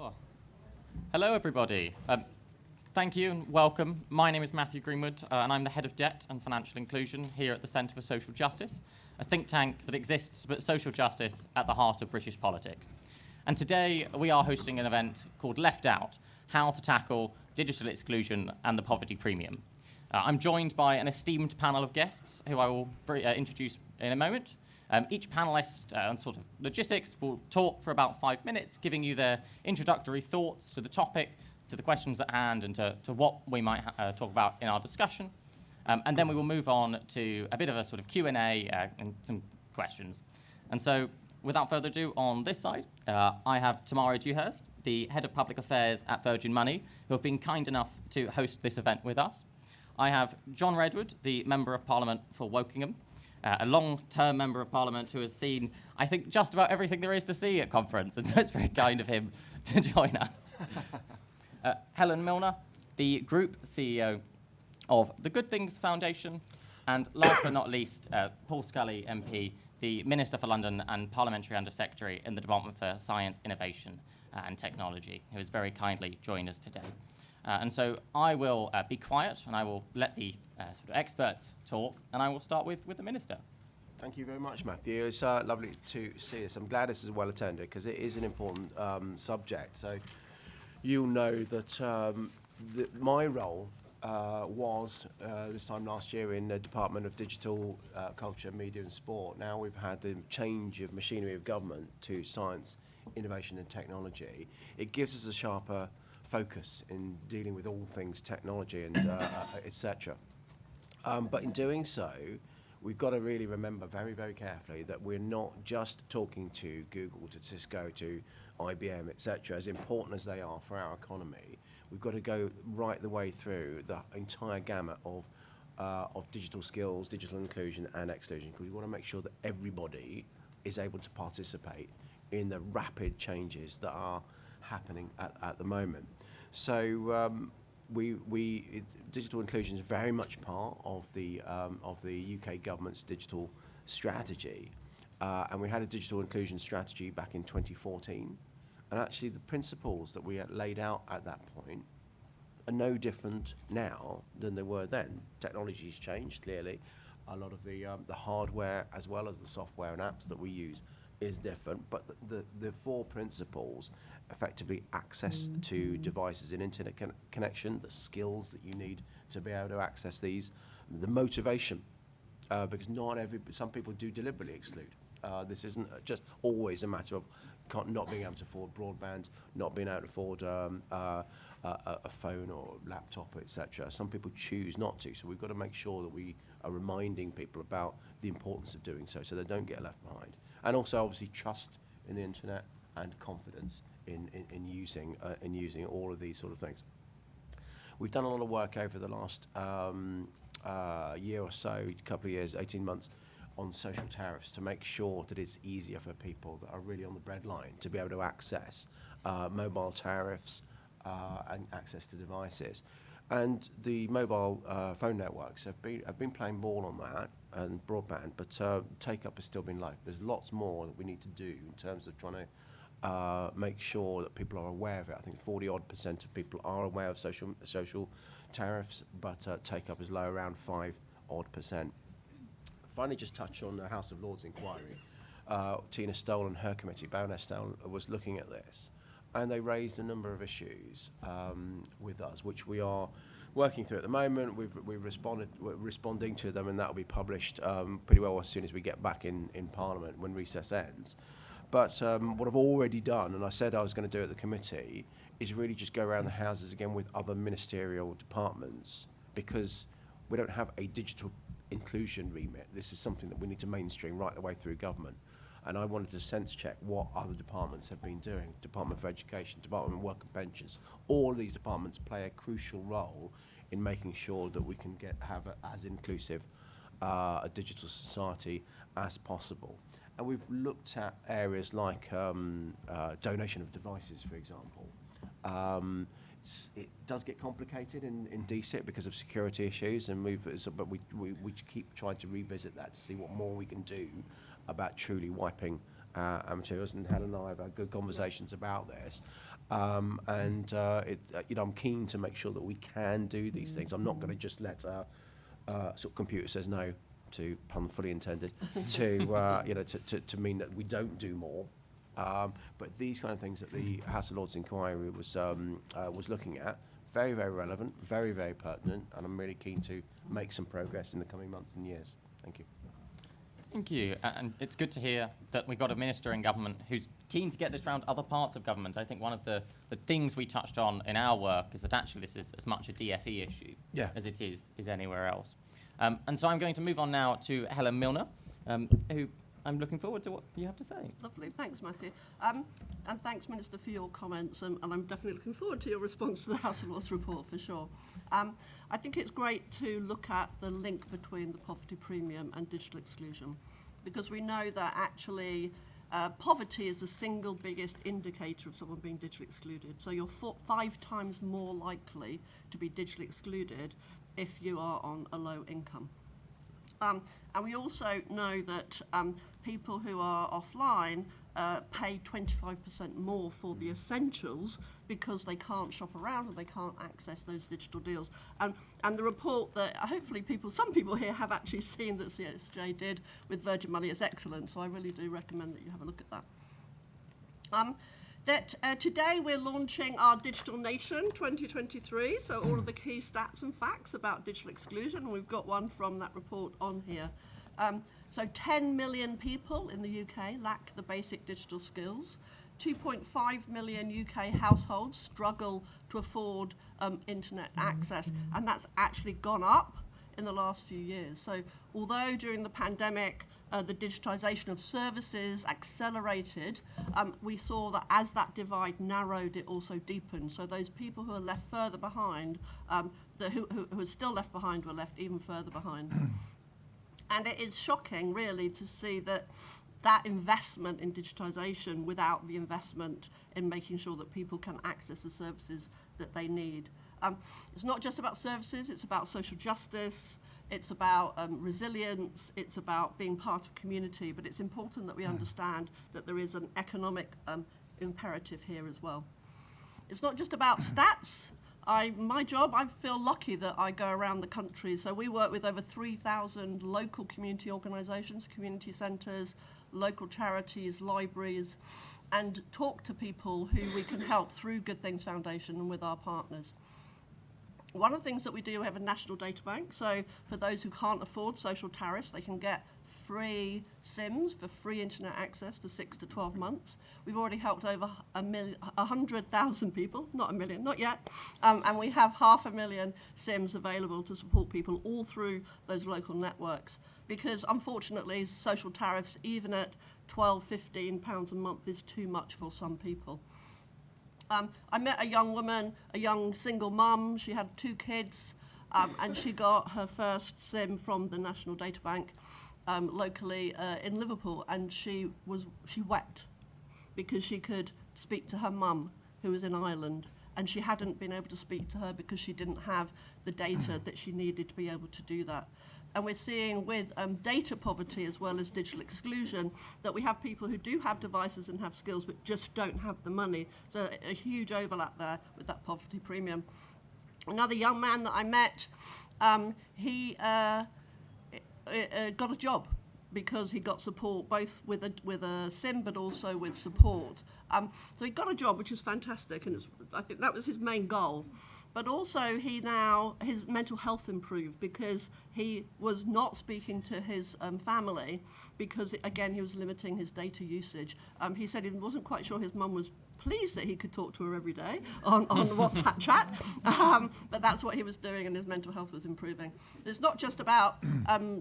Oh. Hello, everybody. Thank you and welcome. My name is Matthew Greenwood, and I'm the Head of Debt and Financial Inclusion here at the Centre for Social Justice, a think tank that exists to put social justice at the heart of British politics. And today we are hosting an event called Left Out, How to Tackle Digital Exclusion and the Poverty Premium. I'm joined by an esteemed panel of guests who I will introduce in a moment. Each panelist on sort of logistics will talk for about 5 minutes, giving you their introductory thoughts to the topic, to the questions at hand, and to what we might talk about in our discussion. And then we will move on to a bit of a sort of Q&A and some questions. And so, without further ado, on this side, I have Tamara Dewhurst, the Head of Public Affairs at Virgin Money, who have been kind enough to host this event with us. I have John Redwood, the Member of Parliament for Wokingham, a long-term Member of Parliament who has seen, I think, just about everything there is to see at conference, and so it's very kind of him to join us. Helen Milner, the Group CEO of the Good Things Foundation, and last but not least, Paul Scully, MP, the Minister for London and Parliamentary Under-Secretary in the Department for Science, Innovation and Technology, who has very kindly joined us today. And so I will be quiet and I will let the sort of experts talk, and I will start with the Minister. Thank you very much, Matthew. It's lovely to see this. I'm glad this is well attended because it is an important subject. So you'll know that my role was this time last year in the Department of Digital, Culture, Media and Sport. Now we've had the change of machinery of government to science, innovation and technology. It gives us a sharper focus in dealing with all things technology and etc. But in doing so, we've got to really remember very, very carefully that we're not just talking to Google, to Cisco, to IBM, etc. As important as they are for our economy, we've got to go right the way through the entire gamut of digital skills, digital inclusion and exclusion, because we want to make sure that everybody is able to participate in the rapid changes that are happening at the moment. So digital inclusion is very much part of the UK government's digital strategy, and we had a digital inclusion strategy back in 2014, and actually the principles that we had laid out at that point are no different now than they were then. Technology's changed clearly. A lot of the hardware as well as the software and apps that we use is different, but the four principles, effectively access to devices and internet connection, the skills that you need to be able to access these, the motivation, because some people do deliberately exclude. This isn't just always a matter of not being able to afford broadband, not being able to afford a phone or laptop, etc. Some people choose not to, so we've got to make sure that we are reminding people about the importance of doing so they don't get left behind. And also, obviously, trust in the internet and confidence in using all of these sort of things. We've done a lot of work over the last year or so, couple of years, 18 months, on social tariffs to make sure that it's easier for people that are really on the breadline to be able to access mobile tariffs and access to devices. And the mobile phone networks have been playing ball on that and broadband, but take-up has still been low. There's lots more that we need to do in terms of trying to make sure that people are aware of it. I think 40-odd% of people are aware of social tariffs, but take-up is low, around 5-odd%. Finally, just touch on the House of Lords inquiry. Tina Stoll and her committee, Baroness Stoll, was looking at this, and they raised a number of issues with us, which we are working through at the moment. We're responding to them, and that will be published pretty well as soon as we get back in Parliament when recess ends. But what I've already done, and I said I was going to do at the committee, is really just go around the houses again with other ministerial departments, because we don't have a digital inclusion remit. This is something that we need to mainstream right the way through government. And I wanted to sense check what other departments have been doing. Department for Education, Department of Work and Pensions. All of these departments play a crucial role in making sure that we can have as inclusive a digital society as possible. And we've looked at areas like donation of devices, for example. It does get complicated in DSIT because of security issues, and we keep trying to revisit that to see what more we can do about truly wiping our materials. And Helen and I have had good conversations about this. I'm keen to make sure that we can do these things. I'm not going to just let sort of computer says no, to pun fully intended, to mean that we don't do more. But these kind of things that the House of Lords inquiry was looking at, very, very relevant, very, very pertinent, and I'm really keen to make some progress in the coming months and years. Thank you. Thank you. And it's good to hear that we've got a minister in government who's keen to get this around other parts of government. I think one of the things we touched on in our work is that actually this is as much a DfE issue as it is anywhere else. And so I'm going to move on now to Helen Milner, who I'm looking forward to what you have to say. Lovely, thanks Matthew. And thanks Minister for your comments, and I'm definitely looking forward to your response to the House of Lords report for sure. I think it's great to look at the link between the poverty premium and digital exclusion, because we know that actually poverty is the single biggest indicator of someone being digitally excluded. So you're 5 times more likely to be digitally excluded if you are on a low income. And we also know that people who are offline pay 25% more for the essentials because they can't shop around and they can't access those digital deals. And the report that hopefully some people here have actually seen that CSJ did with Virgin Money is excellent, so I really do recommend that you have a look at that. Today we're launching our Digital Nation 2023, so all of the key stats and facts about digital exclusion, and we've got one from that report on here. So 10 million people in the UK lack the basic digital skills. 2.5 million UK households struggle to afford internet access, and that's actually gone up in the last few years. So although during the pandemic the digitisation of services accelerated, we saw that as that divide narrowed, it also deepened. So those people who are left further behind, who are still left behind, were left even further behind. And it is shocking, really, to see that investment in digitisation without the investment in making sure that people can access the services that they need. It's not just about services, it's about social justice, it's about resilience, it's about being part of community, but it's important that we understand that there is an economic imperative here as well. It's not just about stats. My job, I feel lucky that I go around the country. So we work with over 3,000 local community organisations, community centres, local charities, libraries, and talk to people who we can help through Good Things Foundation and with our partners. One of the things that we do, we have a national data bank. So for those who can't afford social tariffs, they can get free SIMs for free internet access for 6 to 12 months. We've already helped over 100,000 people, not a million, not yet. And we have 500,000 SIMs available to support people all through those local networks. Because unfortunately, social tariffs, even at £12, £15 a month, is too much for some people. I met a young woman, a young single mum. She had 2 kids, and she got her first SIM from the National Data Bank locally in Liverpool, and she wept because she could speak to her mum, who was in Ireland, and she hadn't been able to speak to her because she didn't have the data that she needed to be able to do that. And we're seeing with data poverty as well as digital exclusion that we have people who do have devices and have skills but just don't have the money. So a huge overlap there with that poverty premium. Another young man that I met, he got a job because he got support both with a SIM but also with support. So he got a job, which is fantastic, and I think that was his main goal. But also his mental health improved because he was not speaking to his family because, again, he was limiting his data usage. He said he wasn't quite sure his mum was pleased that he could talk to her every day on WhatsApp chat, but that's what he was doing, and his mental health was improving. It's not just about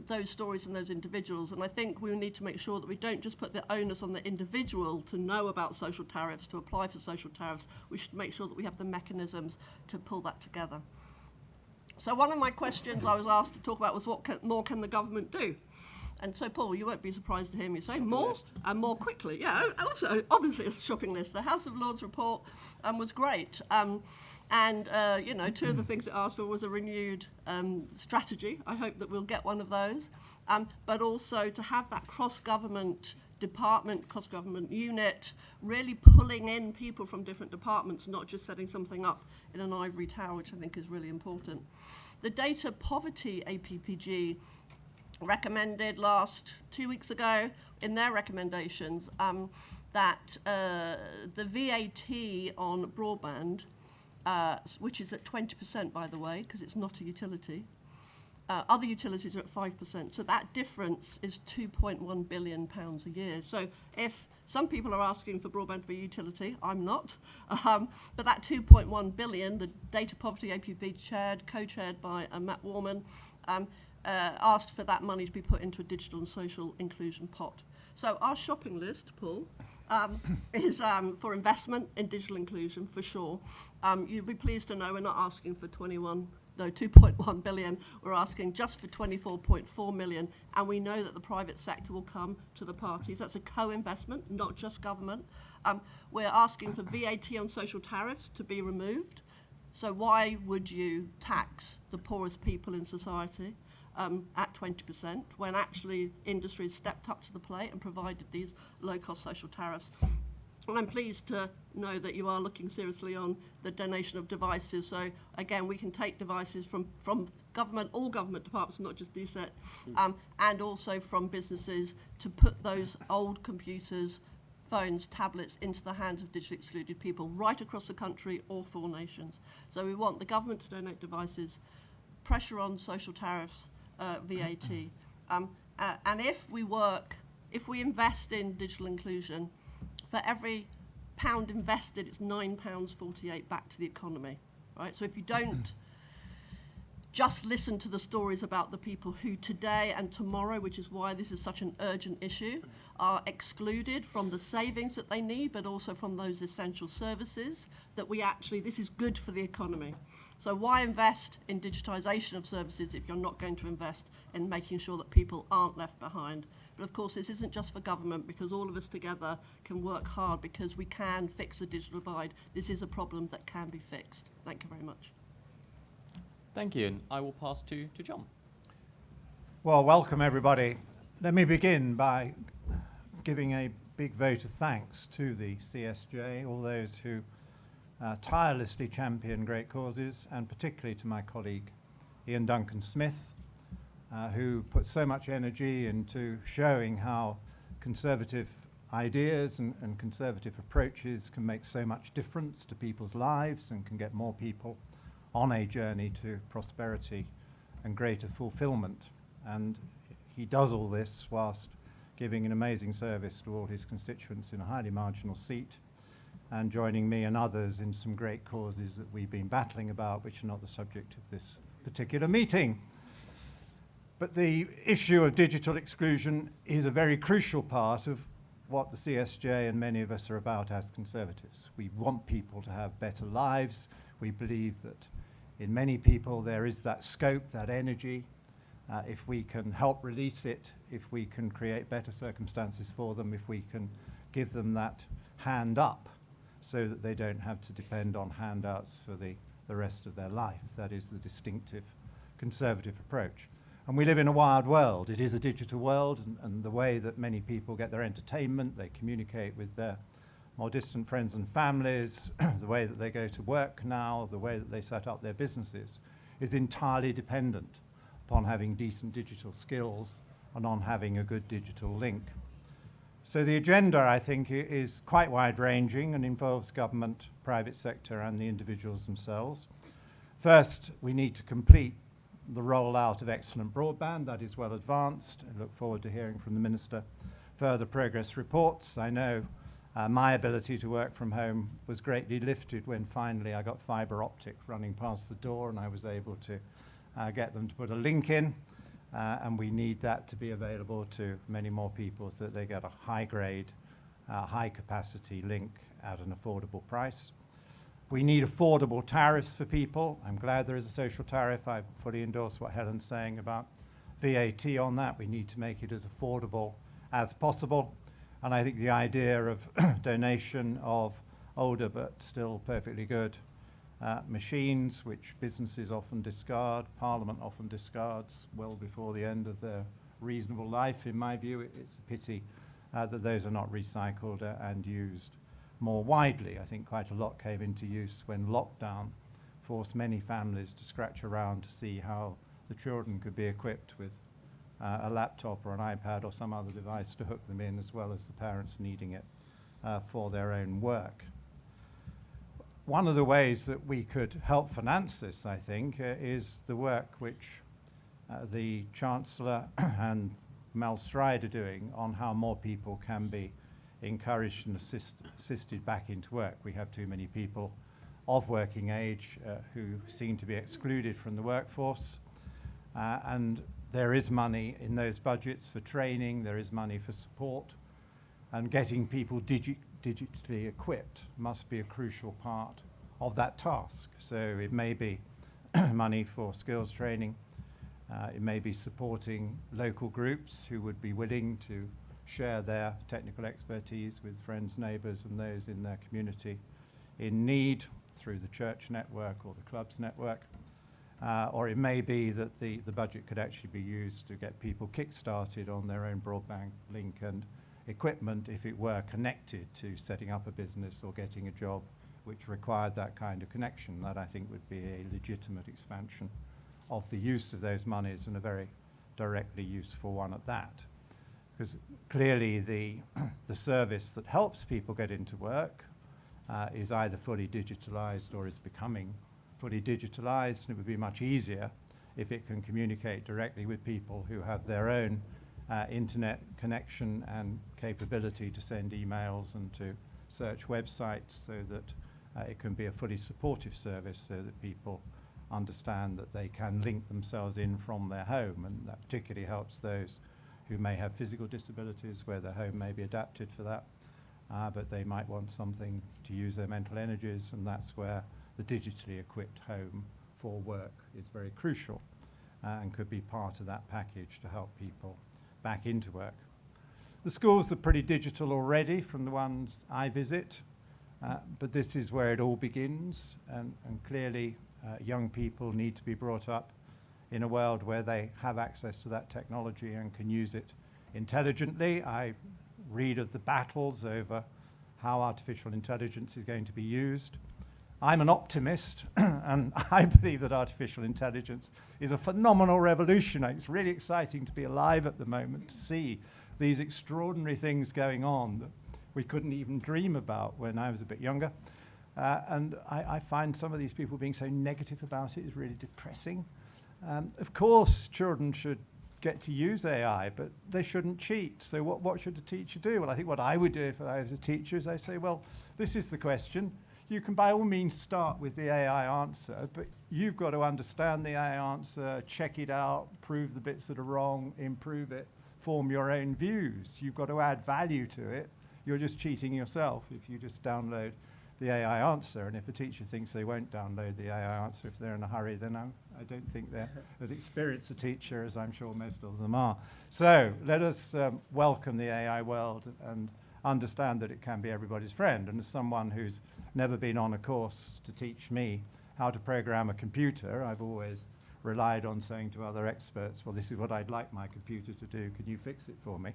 those stories and those individuals, and I think we need to make sure that we don't just put the onus on the individual to know about social tariffs, to apply for social tariffs. We should make sure that we have the mechanisms to pull that together. So one of my questions I was asked to talk about was what more can the government do? And so, Paul, you won't be surprised to hear me say more and more quickly. Yeah, also, obviously, a shopping list. The House of Lords report was great. And 2 of the things it asked for was a renewed strategy. I hope that we'll get one of those. But also to have that cross-government department, cross-government unit, really pulling in people from different departments, not just setting something up in an ivory tower, which I think is really important. The Data Poverty APPG recommended 2 weeks ago in their recommendations that the VAT on broadband, which is at 20% by the way, because it's not a utility, other utilities are at 5%. So that difference is £2.1 billion a year. So if some people are asking for broadband to be a utility, I'm not. But that 2.1 billion, the Data Poverty APP co-chaired by Matt Warman, asked for that money to be put into a digital and social inclusion pot. So our shopping list, Paul, is for investment in digital inclusion, for sure. You'll be pleased to know we're not asking for 2.1 billion. We're asking just for 24.4 million, and we know that the private sector will come to the parties. That's a co-investment, not just government. We're asking for VAT on social tariffs to be removed. So why would you tax the poorest people in society at 20% when actually industry has stepped up to the plate and provided these low-cost social tariffs? And I'm pleased to know that you are looking seriously on the donation of devices. So again, we can take devices from government, all government departments, not just DSET, and also from businesses to put those old computers, phones, tablets into the hands of digitally excluded people right across the country, all 4 nations. So we want the government to donate devices, pressure on social tariffs, VAT. And if we invest in digital inclusion, for every pound invested, it's £9.48 back to the economy, right? So if you don't just listen to the stories about the people who today and tomorrow, which is why this is such an urgent issue, are excluded from the savings that they need, but also from those essential services, that this is good for the economy. So why invest in digitisation of services if you're not going to invest in making sure that people aren't left behind? But of course, this isn't just for government, because all of us together can work hard, because we can fix the digital divide. This is a problem that can be fixed. Thank you very much. Thank you, and I will pass to John. Well, welcome everybody. Let me begin by giving a big vote of thanks to the CSJ, all those who tirelessly champion great causes, and particularly to my colleague Ian Duncan-Smith, who put so much energy into showing how conservative ideas and conservative approaches can make so much difference to people's lives and can get more people on a journey to prosperity and greater fulfillment. And he does all this whilst giving an amazing service to all his constituents in a highly marginal seat, and joining me and others in some great causes that we've been battling about, which are not the subject of this particular meeting. But the issue of digital exclusion is a very crucial part of what the CSJ and many of us are about as Conservatives. We want people to have better lives. We believe that in many people there is that scope, that energy. If we can help release it, if we can create better circumstances for them, if we can give them that hand up so that they don't have to depend on handouts for the rest of their life. That is the distinctive Conservative approach. And we live in a wild world. It is a digital world, and the way that many people get their entertainment, they communicate with their more distant friends and families, the way that they go to work now, the way that they set up their businesses, is entirely dependent upon having decent digital skills and on having a good digital link. So the agenda, I think, is quite wide-ranging and involves government, private sector, and the individuals themselves. First, we need to complete the rollout of excellent broadband. That is well advanced. I look forward to hearing from the Minister further progress reports. I know my ability to work from home was greatly lifted when finally I got fibre optic running past the door and I was able to get them to put a link in. And we need that to be available to many more people so that they get a high-grade, high-capacity link at an affordable price. We need affordable tariffs for people. I'm glad there is a social tariff. I fully endorse what Helen's saying about VAT on that. We need to make it as affordable as possible. And I think the idea of donation of older but still perfectly good machines, which businesses often discard, Parliament often discards well before the end of their reasonable life, in my view, it's a pity that those are not recycled and used more widely. I think quite a lot came into use when lockdown forced many families to scratch around to see how the children could be equipped with a laptop or an iPad or some other device to hook them in, as well as the parents needing it for their own work. One of the ways that we could help finance this, I think, is the work which the Chancellor and Mel Stride are doing on how more people can be encouraged and assisted back into work. We have too many people of working age who seem to be excluded from the workforce, and there is money in those budgets for training, there is money for support, and getting people digitally equipped must be a crucial part of that task. So it may be money for skills training, it may be supporting local groups who would be willing to share their technical expertise with friends, neighbours and those in their community in need through the church network or the clubs network. Or it may be that the budget could actually be used to get people kick-started on their own broadband link and equipment if it were connected to setting up a business or getting a job which required that kind of connection. That, I think, would be a legitimate expansion of the use of those monies, and a very directly useful one at that. Because clearly the service that helps people get into work is either fully digitalized or is becoming fully digitalized, and it would be much easier if it can communicate directly with people who have their own internet connection and capability to send emails and to search websites, so that it can be a fully supportive service, so that people understand that they can link themselves in from their home, and that particularly helps those who may have physical disabilities where their home may be adapted for that, but they might want something to use their mental energies, and that's where the digitally equipped home for work is very crucial and could be part of that package to help people back into work. The schools are pretty digital already from the ones I visit, but this is where it all begins, and clearly young people need to be brought up in a world where they have access to that technology and can use it intelligently. I read of the battles over how artificial intelligence is going to be used. I'm an optimist, and I believe that artificial intelligence is a phenomenal revolution. It's really exciting to be alive at the moment, to see these extraordinary things going on that we couldn't even dream about when I was a bit younger. And I find some of these people being so negative about it is really depressing. Of course, children should get to use AI, but they shouldn't cheat. So what should a teacher do? Well, I think what I would do if I was a teacher is I say, well, this is the question. You can by all means start with the AI answer, but you've got to understand the AI answer, check it out, prove the bits that are wrong, improve it, form your own views. You've got to add value to it. You're just cheating yourself if you just download the AI answer. And if a teacher thinks they won't download the AI answer if they're in a hurry, then I don't think they're as experienced a teacher as I'm sure most of them are. So let us welcome the AI world and understand that it can be everybody's friend. And as someone who's never been on a course to teach me how to program a computer, I've always relied on saying to other experts, well, this is what I'd like my computer to do, can you fix it for me?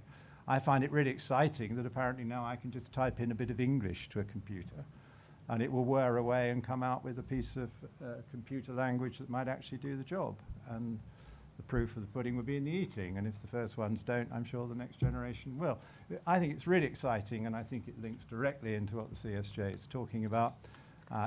I find it really exciting that apparently now I can just type in a bit of English to a computer and it will whir away and come out with a piece of computer language that might actually do the job. And the proof of the pudding will be in the eating, and if the first ones don't, I'm sure the next generation will. I think it's really exciting, and I think it links directly into what the CSJ is talking about.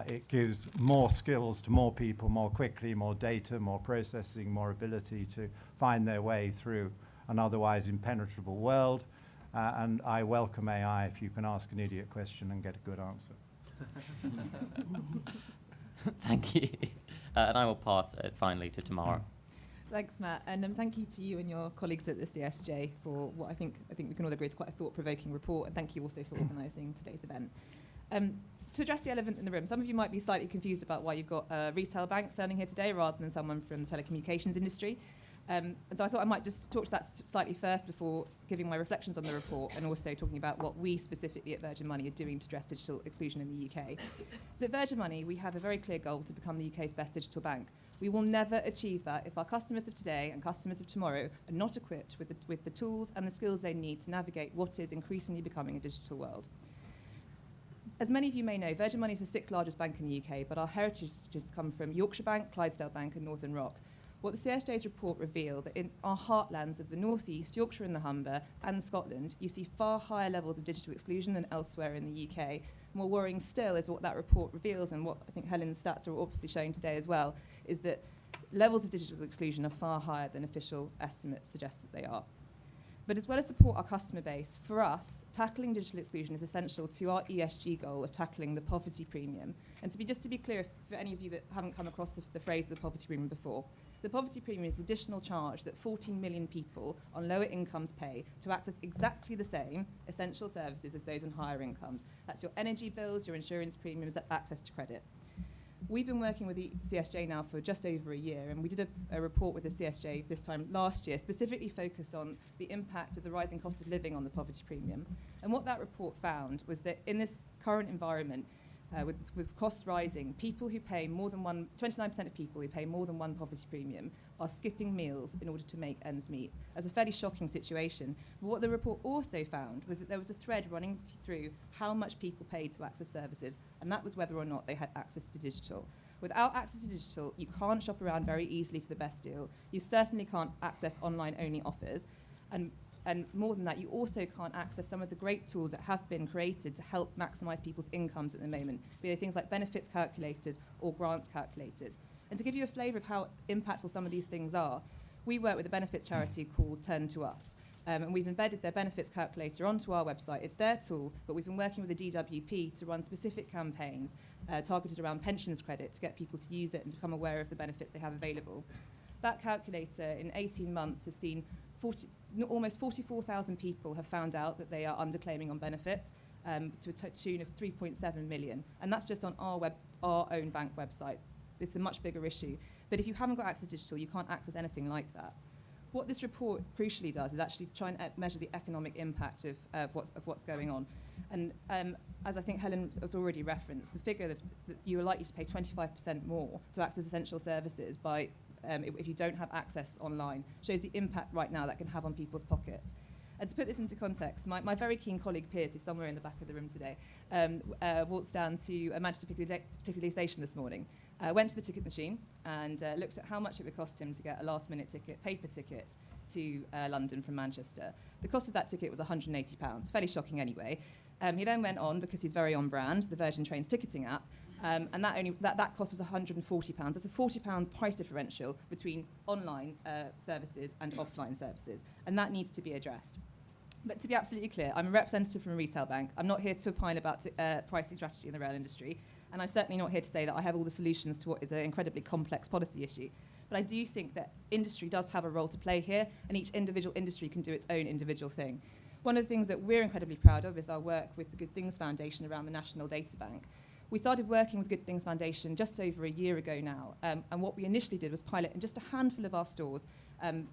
It gives more skills to more people more quickly, more data, more processing, more ability to find their way through an otherwise impenetrable world. And I welcome AI if you can ask an idiot question and get a good answer. Thank you. And I will pass it finally to Tamara. Thanks, Matt, and thank you to you and your colleagues at the CSJ for what I think we can all agree is quite a thought-provoking report, and thank you also for organising today's event. To address the elephant in the room, some of you might be slightly confused about why you've got a retail bank standing here today rather than someone from the telecommunications industry. And so I thought I might just talk to that slightly first before giving my reflections on the report and also talking about what we specifically at Virgin Money are doing to address digital exclusion in the UK. So at Virgin Money, we have a very clear goal to become the UK's best digital bank. We will never achieve that if our customers of today and customers of tomorrow are not equipped with the tools and the skills they need to navigate what is increasingly becoming a digital world. As many of you may know, Virgin Money is the 6th largest bank in the UK, but our heritage has come from Yorkshire Bank, Clydesdale Bank and Northern Rock. What the CSJ's report revealed that in our heartlands of the North East, Yorkshire and the Humber, and Scotland, you see far higher levels of digital exclusion than elsewhere in the UK. More worrying still is what that report reveals, and what I think Helen's stats are obviously showing today as well, is that levels of digital exclusion are far higher than official estimates suggest that they are. But as well as support our customer base, for us, tackling digital exclusion is essential to our ESG goal of tackling the poverty premium. And to be clear, for any of you that haven't come across the phrase the poverty premium before, the poverty premium is the additional charge that 14 million people on lower incomes pay to access exactly the same essential services as those on higher incomes. That's your energy bills, your insurance premiums, that's access to credit. We've been working with the CSJ now for just over a year, and we did a report with the CSJ this time last year, specifically focused on the impact of the rising cost of living on the poverty premium. And what that report found was that in this current environment, with costs rising, people who pay more than 29% of people who pay more than one poverty premium are skipping meals in order to make ends meet. That's a fairly shocking situation. But what the report also found was that there was a thread running through how much people paid to access services, and that was whether or not they had access to digital. Without access to digital, you can't shop around very easily for the best deal. You certainly can't access online-only offers. And more than that, you also can't access some of the great tools that have been created to help maximise people's incomes at the moment, be they things like benefits calculators or grants calculators. And to give you a flavour of how impactful some of these things are, we work with a benefits charity called Turn to Us, and we've embedded their benefits calculator onto our website. It's their tool, but we've been working with the DWP to run specific campaigns targeted around pensions credit to get people to use it and to become aware of the benefits they have available. That calculator in 18 months has seen almost 44,000 people have found out that they are underclaiming on benefits to a tune of 3.7 million. And that's just on our own bank website. It's a much bigger issue. But if you haven't got access to digital, you can't access anything like that. What this report crucially does is actually try and measure the economic impact of what's going on. And as I think Helen has already referenced, the figure that you are likely to pay 25% more to access essential services by if you don't have access online, shows the impact right now that can have on people's pockets. And to put this into context, my very keen colleague Piers, who's somewhere in the back of the room today, waltzed down to Manchester Piccadilly Station this morning, went to the ticket machine and looked at how much it would cost him to get a last-minute ticket, paper ticket, to London from Manchester. The cost of that ticket was £180, fairly shocking anyway. He then went on, because he's very on brand, the Virgin Trains ticketing app, and that cost was £140. That's a £40 price differential between online services and offline services, and that needs to be addressed. But to be absolutely clear, I'm a representative from a retail bank. I'm not here to opine about pricing strategy in the rail industry, and I'm certainly not here to say that I have all the solutions to what is an incredibly complex policy issue. But I do think that industry does have a role to play here, and each individual industry can do its own individual thing. One of the things that we're incredibly proud of is our work with the Good Things Foundation around the National Data Bank. We started working with Good Things Foundation just over a year ago now, and what we initially did was pilot in just a handful of our stores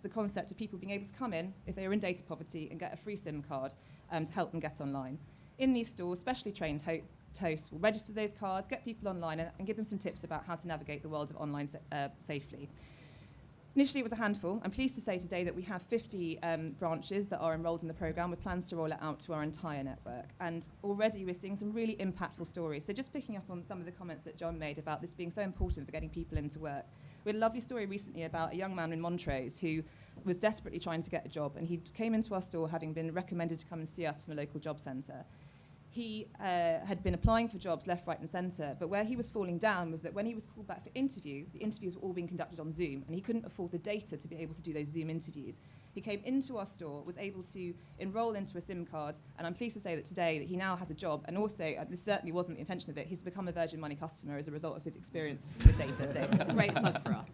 the concept of people being able to come in, if they are in data poverty, and get a free SIM card to help them get online. In these stores, specially trained hosts will register those cards, get people online, and give them some tips about how to navigate the world of online safely. Initially, it was a handful. I'm pleased to say today that we have 50 branches that are enrolled in the programme with plans to roll it out to our entire network. And already we're seeing some really impactful stories. So just picking up on some of the comments that John made about this being so important for getting people into work. We had a lovely story recently about a young man in Montrose who was desperately trying to get a job, and he came into our store having been recommended to come and see us from a local job centre. He had been applying for jobs left, right and centre, but where he was falling down was that when he was called back for interview, the interviews were all being conducted on Zoom, and he couldn't afford the data to be able to do those Zoom interviews. He came into our store, was able to enrol into a SIM card, and I'm pleased to say that today that he now has a job, and also, this certainly wasn't the intention of it, he's become a Virgin Money customer as a result of his experience with data, so great plug for us.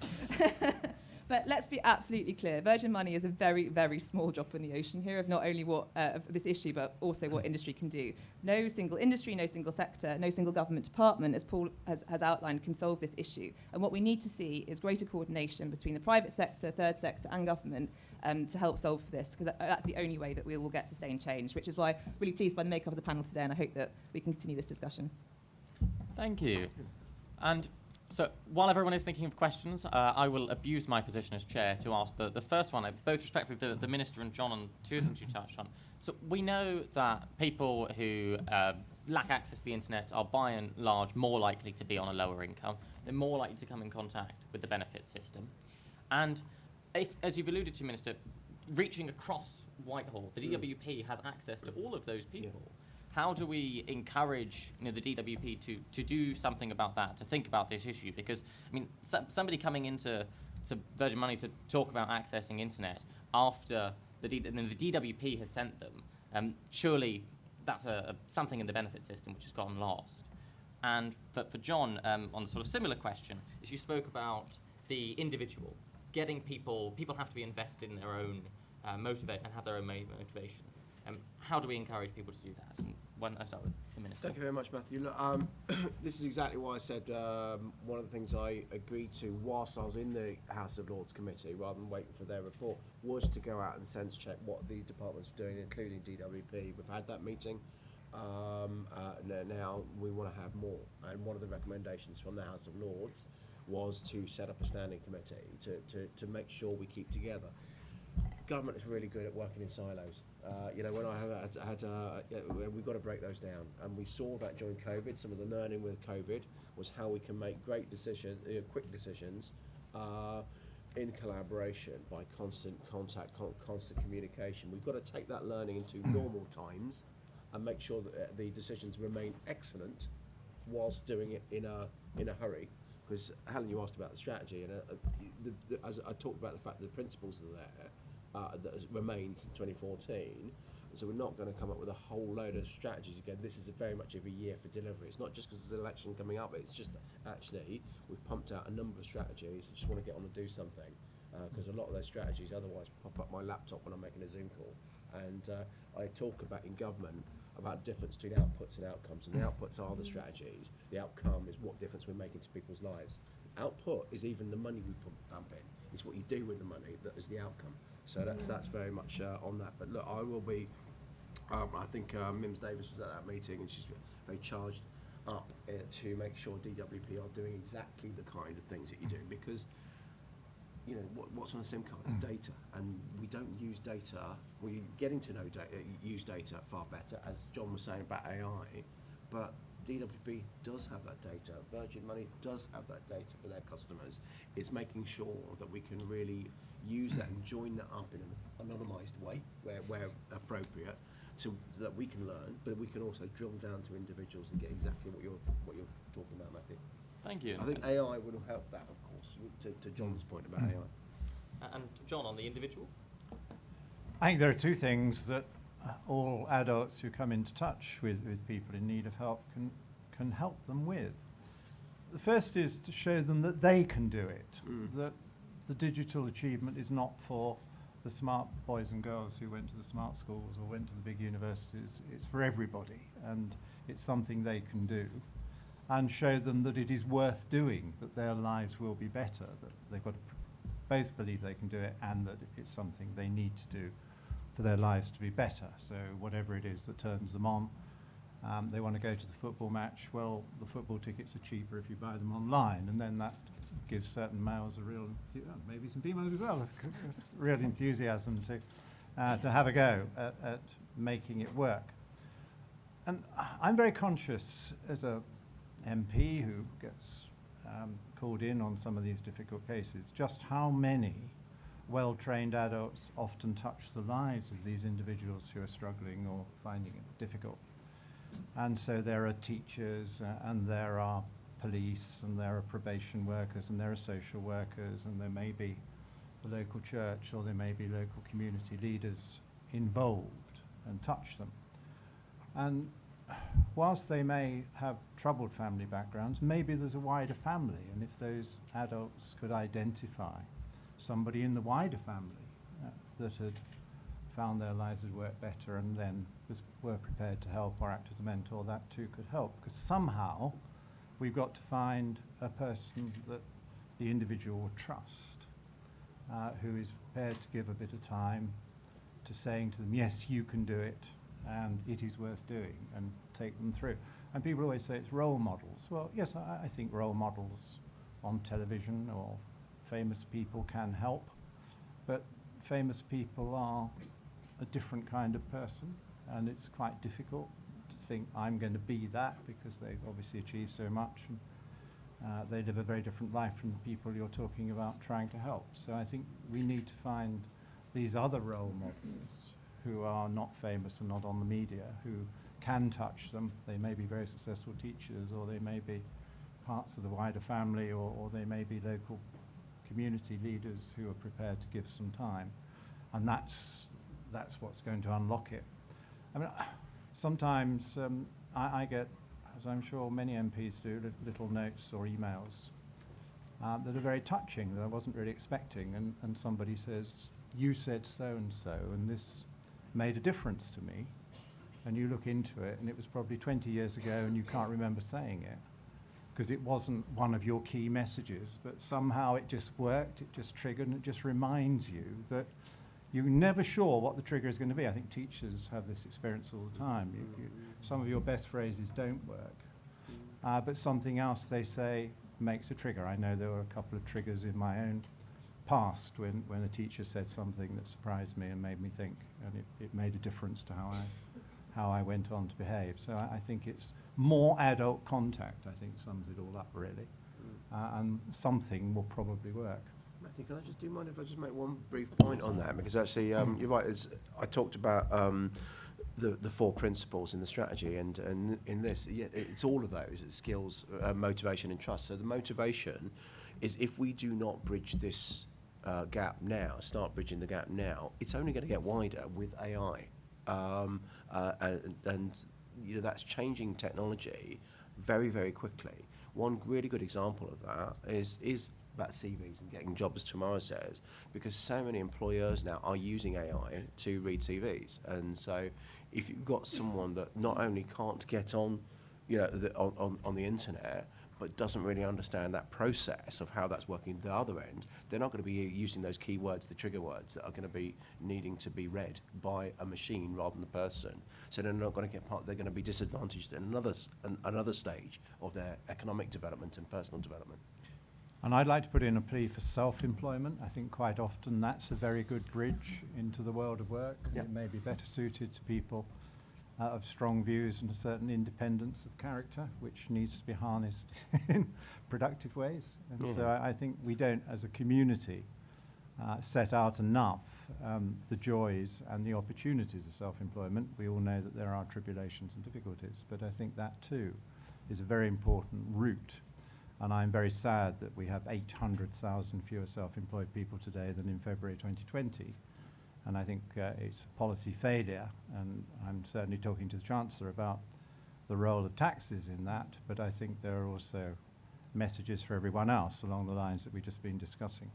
But let's be absolutely clear. Virgin Money is a very, very small drop in the ocean here of not only of this issue, but also what industry can do. No single industry, no single sector, no single government department, as Paul has outlined, can solve this issue. And what we need to see is greater coordination between the private sector, third sector, and government to help solve this, because that's the only way that we will get sustained change, which is why I'm really pleased by the makeup of the panel today, and I hope that we can continue this discussion. Thank you. And so while everyone is thinking of questions, I will abuse my position as chair to ask the first one, both respectfully the Minister and John, and two of them you touched on. So we know that people who lack access to the internet are by and large more likely to be on a lower income. They're more likely to come in contact with the benefit system. And if, as you've alluded to, Minister, reaching across Whitehall, the DWP has access to all of those people. How do we encourage the DWP to do something about that, to think about this issue? Because, I mean, somebody coming into Virgin Money to talk about accessing internet after the DWP has sent them, surely that's something in the benefit system which has gotten lost. And for John, on a sort of similar question, is you spoke about the individual, getting people have to be invested in their own motivate and have their own motivation. How do we encourage people to do that? And when I start with the Minister. Thank you very much, Matthew. Look, this is exactly why I said one of the things I agreed to whilst I was in the House of Lords Committee, rather than waiting for their report, was to go out and sense check what the departments are doing, including DWP. We've had that meeting. Now we want to have more. And one of the recommendations from the House of Lords was to set up a standing committee to make sure we keep together. Government is really good at working in silos. When I we've got to break those down, and we saw that during COVID. Some of the learning with COVID was how we can make great decisions, quick decisions, in collaboration by constant contact, constant communication. We've got to take that learning into normal times and make sure that the decisions remain excellent whilst doing it in a hurry. Because Helen, you asked about the strategy, and as I talked about the fact that the principles are there. That has remained since 2014, so we're not going to come up with a whole load of strategies again. This is very much every year for delivery. It's not just because there's an election coming up, it's just actually we've pumped out a number of strategies. I just want to get on and do something, because a lot of those strategies otherwise pop up my laptop when I'm making a Zoom call. And I talk about in government about the difference between outputs and outcomes, and the outputs are the strategies. The outcome is what difference we're making to people's lives. Output is even the money we pump in. It's what you do with the money that is the outcome. So that's very much on that. But look, I will be. I think Mims Davis was at that meeting, and she's very charged up to make sure DWP are doing exactly the kind of things that you do, because what's on a SIM card is data, and we don't use data. We're getting to know use data far better, as John was saying about AI, but DWP does have that data. Virgin Money does have that data for their customers. It's making sure that we can really use that and join that up in an anonymised way where appropriate, so that we can learn, but we can also drill down to individuals and get exactly what you're talking about, Matthew. Thank you. I think AI will help that, of course, to John's point about AI. And John, on the individual? I think there are two things that all adults who come into touch with people in need of help can help them with. The first is to show them that they can do it, that the digital achievement is not for the smart boys and girls who went to the smart schools or went to the big universities. It's for everybody, and it's something they can do. And show them that it is worth doing, that their lives will be better, that they've got to both believe they can do it and that it's something they need to do for their lives to be better. So whatever it is that turns them on, they want to go to the football match, well, the football tickets are cheaper if you buy them online, and then that gives certain males a real, maybe some females as well, real enthusiasm to have a go at making it work. And I'm very conscious as a MP who gets called in on some of these difficult cases, just how many well-trained adults often touch the lives of these individuals who are struggling or finding it difficult. And so there are teachers and there are police and there are probation workers and there are social workers and there may be the local church or there may be local community leaders involved and touch them. And whilst they may have troubled family backgrounds, maybe there's a wider family, and if those adults could identify somebody in the wider family that had found their lives would work better and then were prepared to help or act as a mentor, that too could help. Because somehow we've got to find a person that the individual will trust, who is prepared to give a bit of time to saying to them, yes, you can do it, and it is worth doing, and take them through. And people always say it's role models. Well, yes, I think role models on television or famous people can help, but famous people are a different kind of person, and it's quite difficult to think I'm going to be that, because they've obviously achieved so much, and they live a very different life from the people you're talking about trying to help. So I think we need to find these other role models who are not famous and not on the media, who can touch them. They may be very successful teachers, or they may be parts of the wider family, or they may be local community leaders who are prepared to give some time. And that's what's going to unlock it. I mean, sometimes I get, as I'm sure many MPs do, little notes or emails that are very touching that I wasn't really expecting, and somebody says, you said so-and-so, and this made a difference to me. And you look into it, and it was probably 20 years ago, and you can't remember saying it, because it wasn't one of your key messages, but somehow it just worked, it just triggered, and it just reminds you that you're never sure what the trigger is going to be. I think teachers have this experience all the time. Some of your best phrases don't work, but something else they say makes a trigger. I know there were a couple of triggers in my own past when a teacher said something that surprised me and made me think, and it made a difference to how I went on to behave. So I think it's more adult contact, I think, sums it all up, really. And something will probably work. Matthew, do you mind if I just make one brief point on that? Because actually, you're right. I talked about the 4 principles in the strategy, and in this, it's all of those. It's skills, motivation, and trust. So the motivation is, if we do not bridge this gap now, start bridging the gap now, it's only going to get wider with AI. And that's changing technology very, very quickly. One really good example of that is about CVs and getting jobs, Tamara says, because so many employers now are using AI to read CVs. And so if you've got someone that not only can't get on, on the internet, but doesn't really understand that process of how that's working at the other end, they're not going to be using those keywords, the trigger words that are going to be needing to be read by a machine rather than the person. So they're not going to get they're going to be disadvantaged in another stage of their economic development and personal development. And I'd like to put in a plea for self-employment. I think quite often that's a very good bridge into the world of work. Yep. It may be better suited to people of strong views and a certain independence of character, which needs to be harnessed in productive ways. And so I think we don't, as a community, set out enough the joys and the opportunities of self-employment. We all know that there are tribulations and difficulties, but I think that too is a very important route. And I'm very sad that we have 800,000 fewer self-employed people today than in February 2020. And I think it's a policy failure, and I'm certainly talking to the Chancellor about the role of taxes in that, but I think there are also messages for everyone else along the lines that we've just been discussing.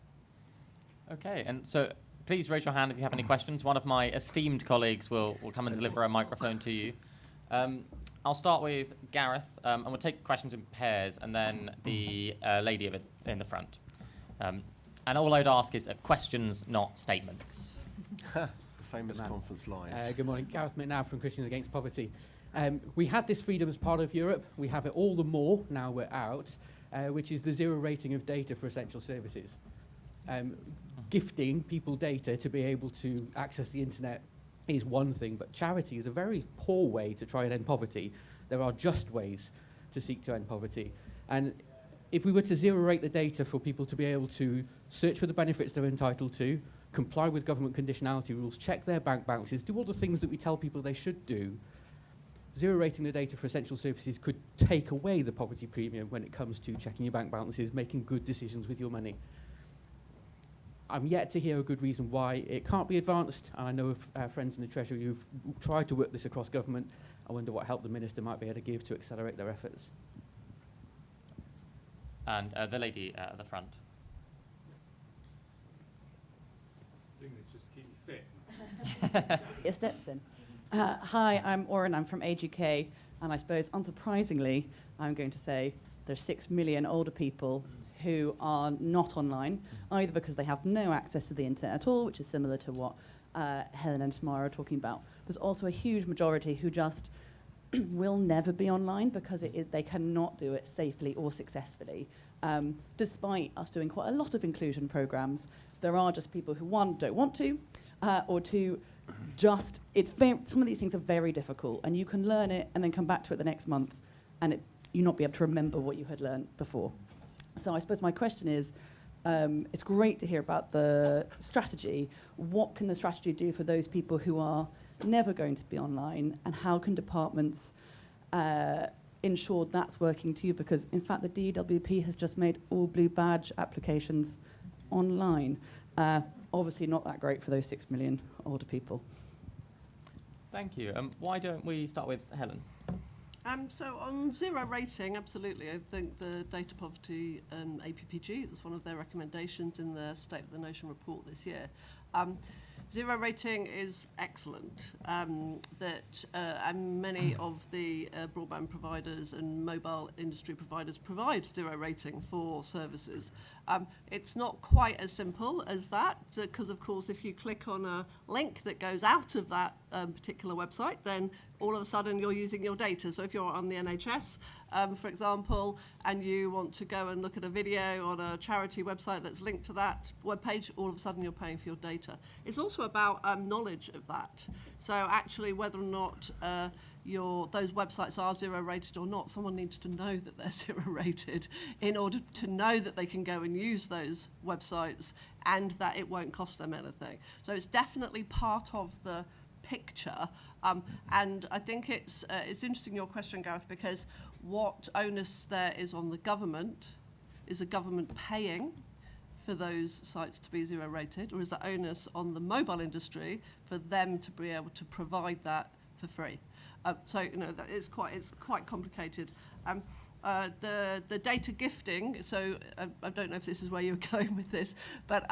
Okay, and so please raise your hand if you have any questions. One of my esteemed colleagues will come and deliver a microphone to you. I'll start with Gareth, and we'll take questions in pairs, and then the lady in the front. And all I'd ask is questions, not statements. The famous conference line. Good morning. Gareth McNabb from Christians Against Poverty. We had this freedom as part of Europe. We have it all the more now we're out, which is the zero rating of data for essential services. Gifting people data to be able to access the internet is one thing, but charity is a very poor way to try and end poverty. There are just ways to seek to end poverty. And if we were to zero rate the data for people to be able to search for the benefits they're entitled to, comply with government conditionality rules, check their bank balances, do all the things that we tell people they should do, zero rating the data for essential services could take away the poverty premium when it comes to checking your bank balances, making good decisions with your money. I'm yet to hear a good reason why it can't be advanced. I know of friends in the Treasury who've tried to work this across government. I wonder what help the Minister might be able to give to accelerate their efforts. And the lady at the front. It steps in. Hi, I'm Oren. I'm from Age UK, and I suppose, unsurprisingly, I'm going to say there's 6 million older people who are not online, either because they have no access to the internet at all, which is similar to what Helen and Tamara are talking about. There's also a huge majority who just will never be online because they cannot do it safely or successfully. Despite us doing quite a lot of inclusion programs, there are just people who, one, don't want to, or two, just, some of these things are very difficult, and you can learn it and then come back to it the next month and you not be able to remember what you had learned before. So I suppose my question is, it's great to hear about the strategy. What can the strategy do for those people who are never going to be online, and how can departments ensure that's working too? Because, in fact, the DWP has just made all Blue Badge applications online. Obviously not that great for those 6 million older people. Thank you. Why don't we start with Helen? So on zero rating, absolutely. I think the Data Poverty APPG, was one of their recommendations in the State of the Nation report this year. Zero rating is excellent. And many of the broadband providers and mobile industry providers provide zero rating for services. It's not quite as simple as that, because of course if you click on a link that goes out of that particular website, then all of a sudden you're using your data. So if you're on the NHS, for example, and you want to go and look at a video on a charity website that's linked to that webpage, all of a sudden you're paying for your data. It's also about knowledge of that. So actually whether or not those websites are zero rated or not, someone needs to know that they're zero rated in order to know that they can go and use those websites and that it won't cost them anything. So it's definitely part of the picture. And I think it's interesting, your question, Gareth, because what onus there is on the government? Is the government paying for those sites to be zero rated, or is the onus on the mobile industry for them to be able to provide that for free? So that it's quite complicated. The data gifting. So I don't know if this is where you were going with this, but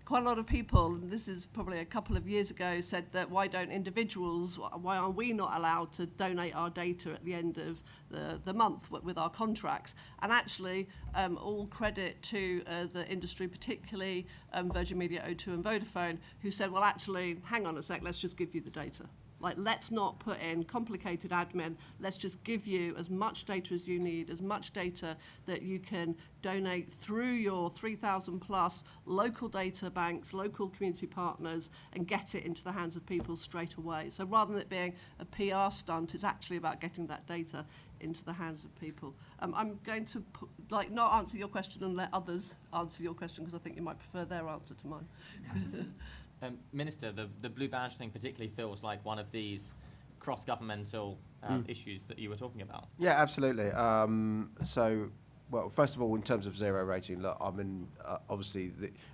quite a lot of people, and this is probably a couple of years ago, said that why are we not allowed to donate our data at the end of the month with our contracts? And actually, all credit to the industry, particularly Virgin Media, O2 and Vodafone, who said, well, actually, hang on a sec, let's just give you the data. Like, let's not put in complicated admin. Let's just give you as much data as you need, as much data that you can donate through your 3,000 plus local data banks, local community partners, and get it into the hands of people straight away. So rather than it being a PR stunt, it's actually about getting that data into the hands of people. I'm going to not answer your question and let others answer your question, because I think you might prefer their answer to mine. Minister, the Blue Badge thing particularly feels like one of these cross-governmental issues that you were talking about. Yeah, absolutely. Well, first of all, in terms of zero rating, look, I mean, obviously,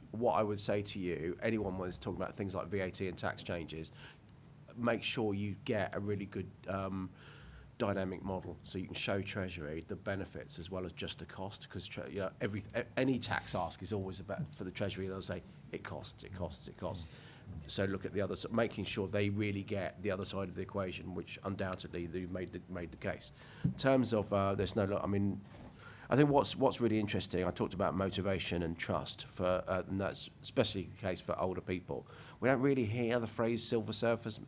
what I would say to you, anyone was talking about things like VAT and tax changes, make sure you get a really good dynamic model so you can show Treasury the benefits as well as just the cost, because any tax ask is always about, for the Treasury, they'll say it costs. So look at the other, making sure they really get the other side of the equation, which undoubtedly they made the case. In terms of there's no, I mean, I think what's really interesting, I talked about motivation and trust, and that's especially the case for older people. We don't really hear the phrase silver surfers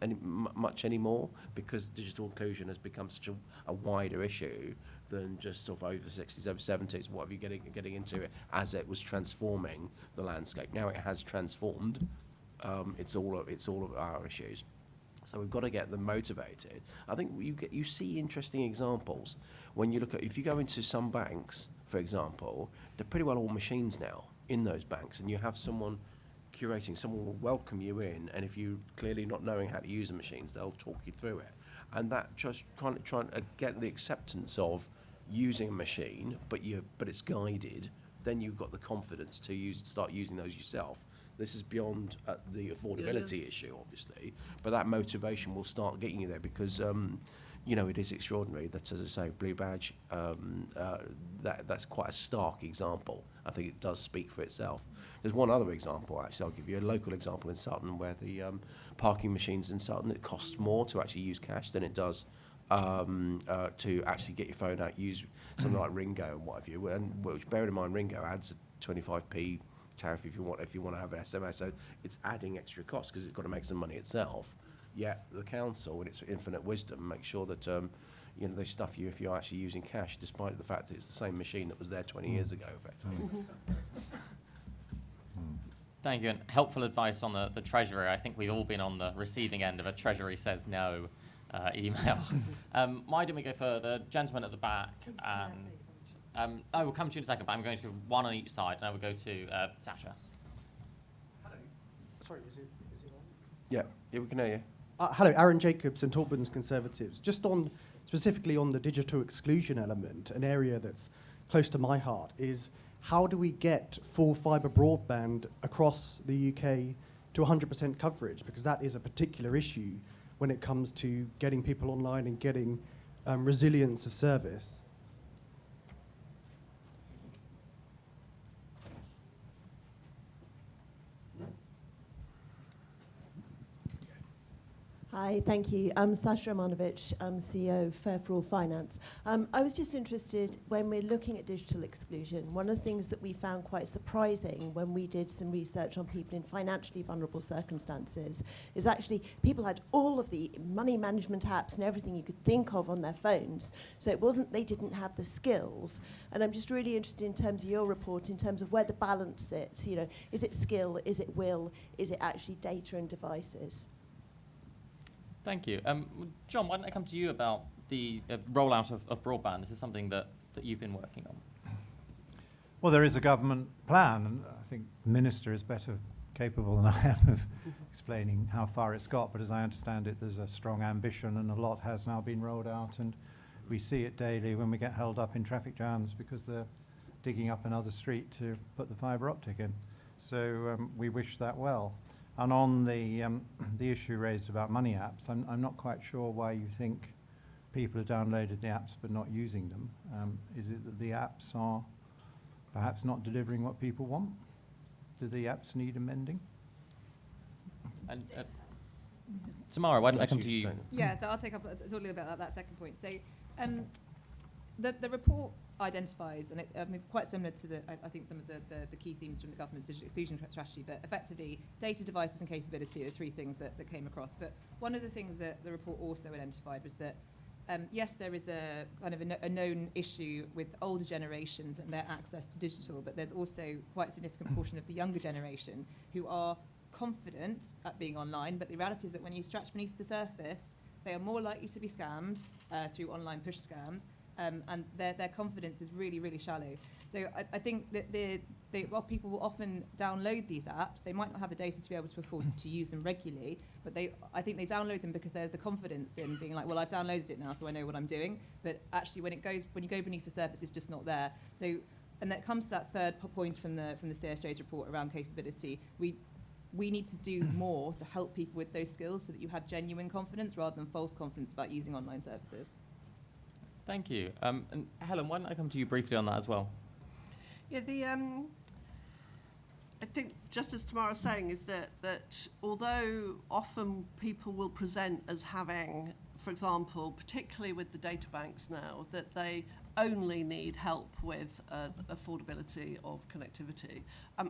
much anymore, because digital inclusion has become such a wider issue than just sort of over 60s, over 70s. What are you getting into it as it was transforming the landscape? Now it has transformed. It's all of our issues. So we've got to get them motivated. I think you see interesting examples when you look at, if you go into some banks, for example, they're pretty well all machines now in those banks, and you have someone curating, someone will welcome you in, and if you clearly not knowing how to use the machines, they'll talk you through it. And that just trying to get the acceptance of using a machine, but it's guided, then you've got the confidence to start using those yourself. This is beyond the affordability issue, obviously, but that motivation will start getting you there, because it is extraordinary that, as I say, Blue Badge, that's quite a stark example. I think it does speak for itself. There's one other example, actually, I'll give you a local example in Sutton, where the parking machines and so on, it costs more to actually use cash than it does to actually get your phone out, use something like Ringo and what have you. And which, bearing in mind, Ringo adds a 25p tariff if you want to have an SMS, so it's adding extra costs because it's got to make some money itself. Yet the council, in its infinite wisdom, makes sure that they stuff you if you're actually using cash, despite the fact that it's the same machine that was there 20 years ago, effectively. Thank you, and helpful advice on the Treasury. I think we've all been on the receiving end of a Treasury says no email. Why don't we go further? Gentleman at the back, and I will come to you in a second, but I'm going to go one on each side, and I will go to Sasha. Hello. Sorry, is it on? Yeah, we can hear you. Hello, Aaron Jacobs and Taubman's Conservatives. Just specifically on the digital exclusion element, an area that's close to my heart is how do we get full fibre broadband across the UK to 100% coverage? Because that is a particular issue when it comes to getting people online and getting resilience of service. Hi, thank you. I'm Sasha Romanovich, I'm CEO of Fair for All Finance. I was just interested, when we're looking at digital exclusion, one of the things that we found quite surprising when we did some research on people in financially vulnerable circumstances is actually people had all of the money management apps and everything you could think of on their phones. So it wasn't they didn't have the skills. And I'm just really interested in terms of your report, in terms of where the balance sits. You know, is it skill, is it will, is it actually data and devices? Thank you. John, why don't I come to you about the rollout of broadband? This is something that you've been working on. Well, there is a government plan, and I think the Minister is better capable than I am of explaining how far it's got, but as I understand it, there's a strong ambition and a lot has now been rolled out, and we see it daily when we get held up in traffic jams because they're digging up another street to put the fibre optic in. So we wish that well. And on the issue raised about money apps, I'm not quite sure why you think people have downloaded the apps but not using them. Is it that the apps are perhaps not delivering what people want? Do the apps need amending? And Tamara, why don't I come to you? Yeah, so I'll take up a little bit about that second point. So the report identifies, and it, quite similar to I think some of the key themes from the government's digital exclusion strategy, but effectively data, devices and capability are the three things that came across. But one of the things that the report also identified was that yes, there is a kind of a known issue with older generations and their access to digital, but there's also quite a significant portion of the younger generation who are confident at being online, but the reality is that when you scratch beneath the surface, they are more likely to be scammed through online push scams, and their confidence is really, really shallow. So I think that while people will often download these apps, they might not have the data to be able to afford to use them regularly, but I think they download them because there's the confidence in being like, well, I've downloaded it now, so I know what I'm doing. But actually, when you go beneath the surface, it's just not there. So, and that comes to that third point from the CSJ's report around capability. We need to do more to help people with those skills so that you have genuine confidence rather than false confidence about using online services. Thank you. And Helen, why don't I come to you briefly on that as well? Yeah, I think just as Tamara's saying is that although often people will present as having, for example, particularly with the data banks now, that they only need help with affordability of connectivity.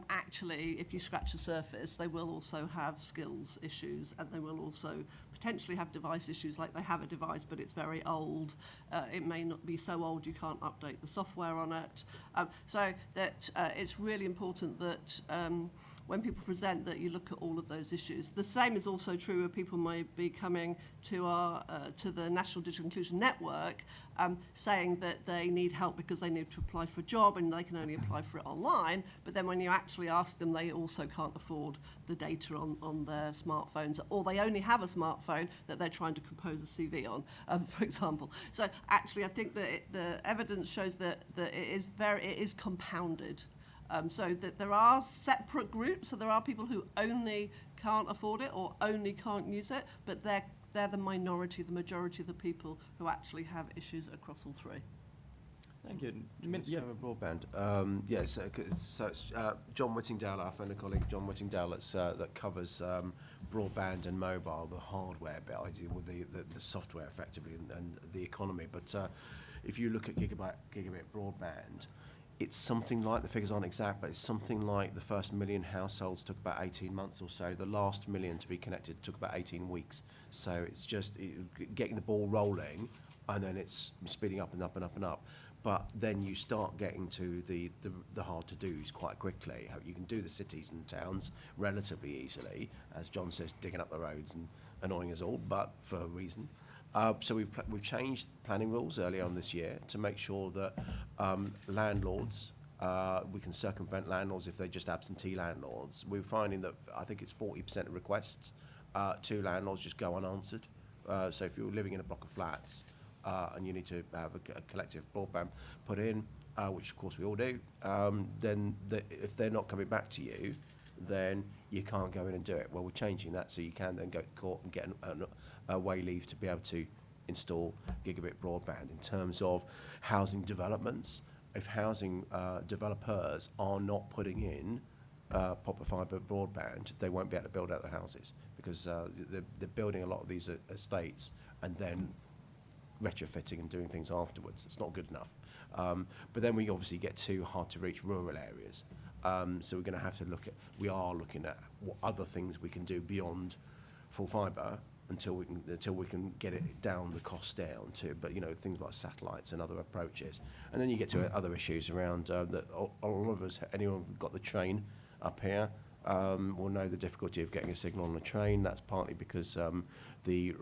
Actually, if you scratch the surface, they will also have skills issues, and they will also potentially have device issues, like they have a device but it's very old. It may not be so old you can't update the software on it. So that it's really important that when people present that you look at all of those issues. The same is also true of people may be coming to the National Digital Inclusion Network saying that they need help because they need to apply for a job and they can only apply for it online, but then when you actually ask them, they also can't afford the data on their smartphones, or they only have a smartphone that they're trying to compose a CV on, for example. So actually I think that the evidence shows that it is compounded. So that there are separate groups, so there are people who only can't afford it or only can't use it, but they're the minority. The majority of the people who actually have issues across all three. Thank you. Broadband. So it's John Whittingdale, our friend and colleague John Whittingdale, that covers broadband and mobile, the hardware bit. I deal with the software effectively and the economy. But if you look at gigabit broadband, it's something like, the figures aren't exact, but it's something like the first 1 million households took about 18 months or so. The last 1 million to be connected took about 18 weeks. So it's just getting the ball rolling, and then it's speeding up and up and up and up. But then you start getting to the hard to-dos quite quickly. How you can do the cities and towns relatively easily, as John says, digging up the roads and annoying us all, but for a reason. So we've changed planning rules early on this year to make sure that landlords, we can circumvent landlords if they're just absentee landlords. We're finding that I think it's 40% of requests to landlords just go unanswered. So if you're living in a block of flats and you need to have a collective broadband put in, which of course we all do, then if they're not coming back to you, then you can't go in and do it. Well, we're changing that so you can then go to court and get a way leave to be able to install gigabit broadband. In terms of housing developments, if housing developers are not putting in proper fibre broadband, they won't be able to build out their houses because they're building a lot of these estates and then retrofitting and doing things afterwards. It's not good enough. But then we obviously get to hard to reach rural areas. So we're going to have to we are looking at what other things we can do beyond full fibre until we can get it down, the cost down to, but things like satellites and other approaches. And then you get to other issues around that a lot of us, anyone who's got the train up here, will know the difficulty of getting a signal on the train. That's partly because the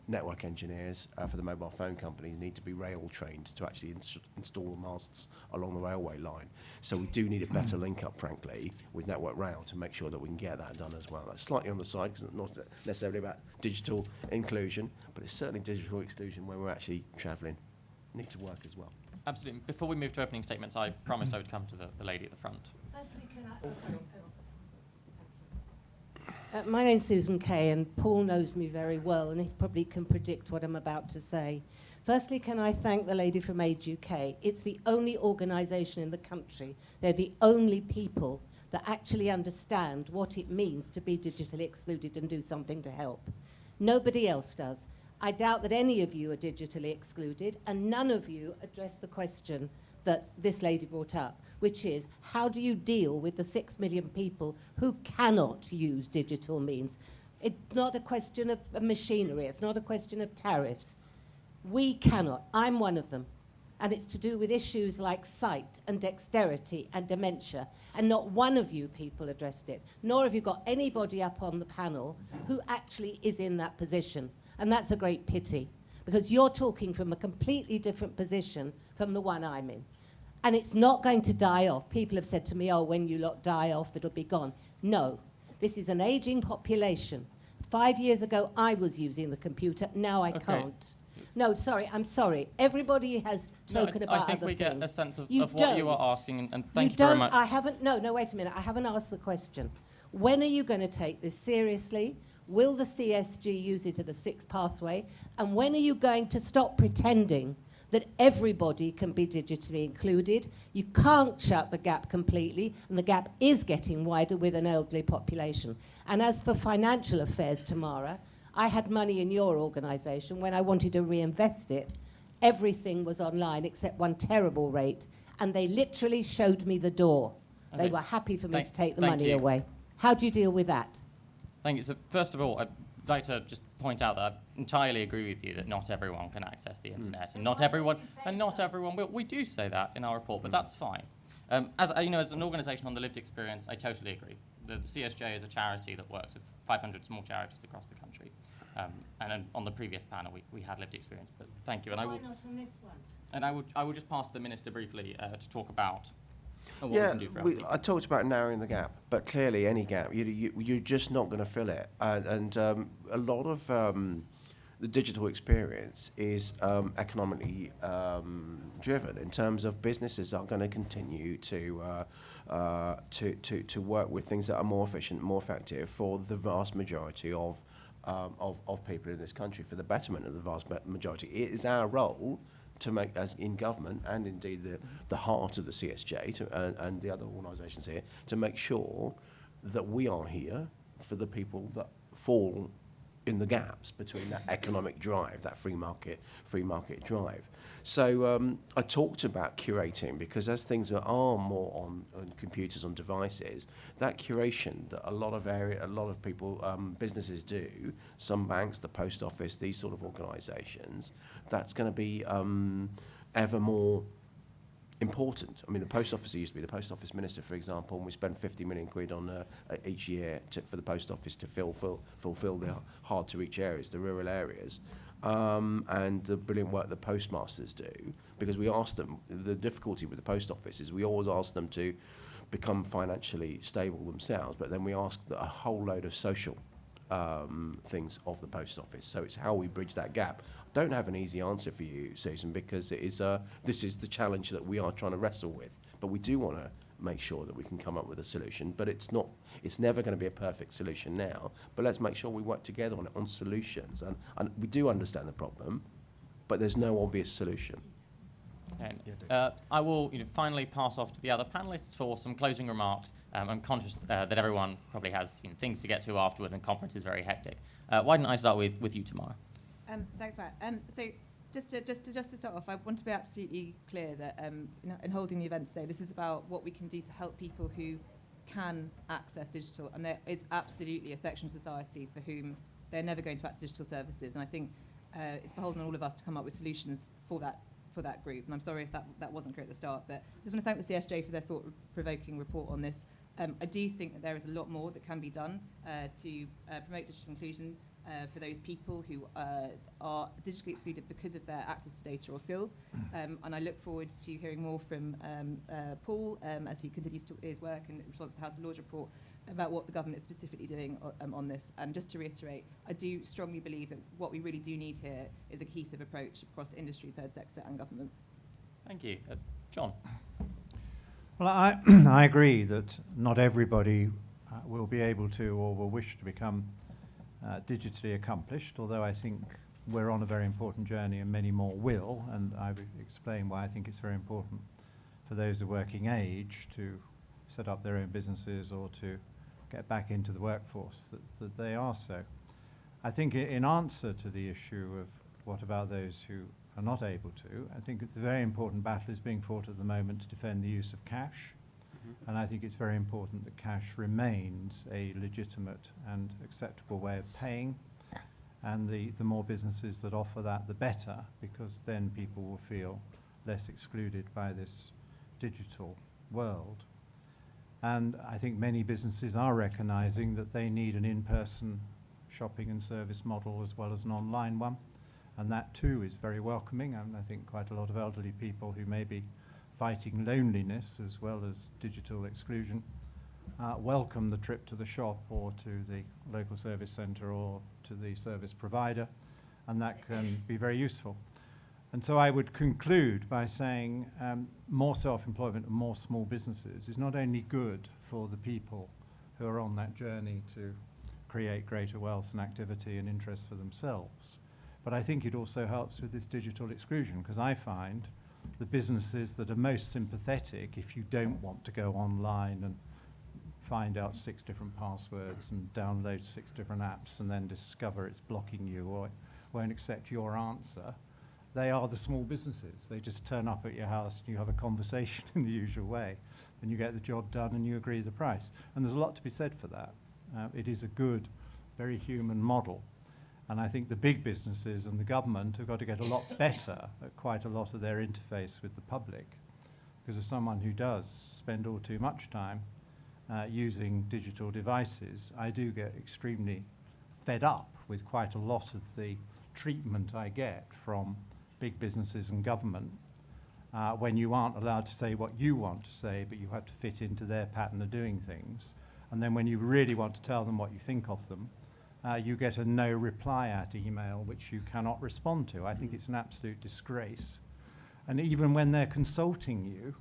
network engineers for the mobile phone companies need to be rail trained to actually install the masts along the railway line. So we do need a better link up, frankly, with Network Rail to make sure that we can get that done as well. That's slightly on the side because it's not necessarily about digital inclusion, but it's certainly digital exclusion where we're actually travelling. Need to work as well. Absolutely. Before we move to opening statements, I promised I would come to the lady at the front. My name's Susan Kay, and Paul knows me very well, and he probably can predict what I'm about to say. Firstly, can I thank the lady from Age UK? It's the only organisation in the country. They're the only people that actually understand what it means to be digitally excluded and do something to help. Nobody else does. I doubt that any of you are digitally excluded, and none of you address the question that this lady brought up, which is, how do you deal with the 6 million people who cannot use digital means? It's not a question of machinery. It's not a question of tariffs. We cannot. I'm one of them. And it's to do with issues like sight and dexterity and dementia. And not one of you people addressed it, nor have you got anybody up on the panel who actually is in that position. And that's a great pity, because you're talking from a completely different position from the one I'm in. And it's not going to die off. People have said to me, oh, when you lot die off, it'll be gone. No, this is an aging population. 5 years ago, I was using the computer. Now I can't. No, sorry, I'm sorry. Everybody has spoken about other things. I think we get a sense of what you are asking, and thank you very very much. I haven't, no, wait a minute. I haven't asked the question. When are you going to take this seriously? Will the CSG use it as a sixth pathway? And when are you going to stop pretending that everybody can be digitally included? You can't shut the gap completely, and the gap is getting wider with an elderly population. And as for financial affairs, Tamara, I had money in your organisation. When I wanted to reinvest it, everything was online except one terrible rate, and they literally showed me the door. Okay. They were happy for me to take the money away. How do you deal with that? Thank you. So first of all, I'd like to just point out that I entirely agree with you that not everyone can access the internet, and not everyone will. We do say that in our report, but that's fine. As an organisation on the lived experience, I totally agree. The CSJ is a charity that works with 500 small charities across the country. And on the previous panel, we had lived experience. But thank you. And why not on this one? And I will just pass to the Minister briefly to talk about what we can do for elderly. I talked about narrowing the gap, but clearly any gap, you're just not going to fill it. And a lot of the digital experience is economically driven in terms of businesses are going to continue to work with things that are more efficient, more effective for the vast majority of people in this country, for the betterment of the vast majority. It is our role to make, as in government and indeed the heart of the CSJ and the other organisations here, to make sure that we are here for the people fall in the gaps between that economic drive, that free market drive. So I talked about curating, because as things are more on computers, on devices, that curation that a lot of people, businesses do, some banks, the post office, these sort of organisations, that's going to be ever more important. I mean, the post office used to be the post office minister, for example, and we spend 50 million quid on each year for the post office to fulfil the hard to reach areas, the rural areas, and the brilliant work the postmasters do. Because we ask them, the difficulty with the post office is we always ask them to become financially stable themselves, but then we ask a whole load of social things of the post office. So it's how we bridge that gap. Don't have an easy answer for you, Susan, because it is this is the challenge that we are trying to wrestle with. But we do want to make sure that we can come up with a solution. But it's never going to be a perfect solution now. But let's make sure we work together on solutions. And we do understand the problem, but there's no obvious solution. And, I will finally pass off to the other panelists for some closing remarks. I'm conscious that everyone probably has things to get to afterwards, and conference is very hectic. Why don't I start with you, Tamara? Thanks, Matt. So just to start off, I want to be absolutely clear that in holding the event today, this is about what we can do to help people who can access digital, and there is absolutely a section of society for whom they're never going to access digital services, and I think it's beholden on all of us to come up with solutions for that group. And I'm sorry if that wasn't clear at the start, but I just want to thank the CSJ for their thought-provoking report on this. I do think that there is a lot more that can be done to promote digital inclusion for those people who are digitally excluded because of their access to data or skills. And I look forward to hearing more from Paul as he continues to his work in response to the House of Lords report about what the government is specifically doing on this. And just to reiterate, I do strongly believe that what we really do need here is a cohesive approach across industry, third sector and government. Thank you. John? Well, I agree that not everybody will be able to or will wish to become digitally accomplished, although I think we're on a very important journey and many more will, and I've explained why I think it's very important for those of working age to set up their own businesses or to get back into the workforce, that they are so. I think in answer to the issue of what about those who are not able to, I think it's a very important battle is being fought at the moment to defend the use of cash. And I think it's very important that cash remains a legitimate and acceptable way of paying. And the more businesses that offer that, the better, because then people will feel less excluded by this digital world. And I think many businesses are recognizing that they need an in-person shopping and service model as well as an online one. And that too is very welcoming. And I think quite a lot of elderly people who may be fighting loneliness as well as digital exclusion welcome the trip to the shop or to the local service centre or to the service provider, and that can be very useful. And so I would conclude by saying more self-employment and more small businesses is not only good for the people who are on that journey to create greater wealth and activity and interest for themselves, but I think it also helps with this digital exclusion, because I find the businesses that are most sympathetic, if you don't want to go online and find out 6 different passwords and download 6 different apps and then discover it's blocking you or won't accept your answer, they are the small businesses. They just turn up at your house and you have a conversation in the usual way and you get the job done and you agree the price. And there's a lot to be said for that. It is a good, very human model. And I think the big businesses and the government have got to get a lot better at quite a lot of their interface with the public. Because as someone who does spend all too much time using digital devices, I do get extremely fed up with quite a lot of the treatment I get from big businesses and government when you aren't allowed to say what you want to say, but you have to fit into their pattern of doing things. And then when you really want to tell them what you think of them, you get a no reply at email which you cannot respond to. I think it's an absolute disgrace. And even when they're consulting you,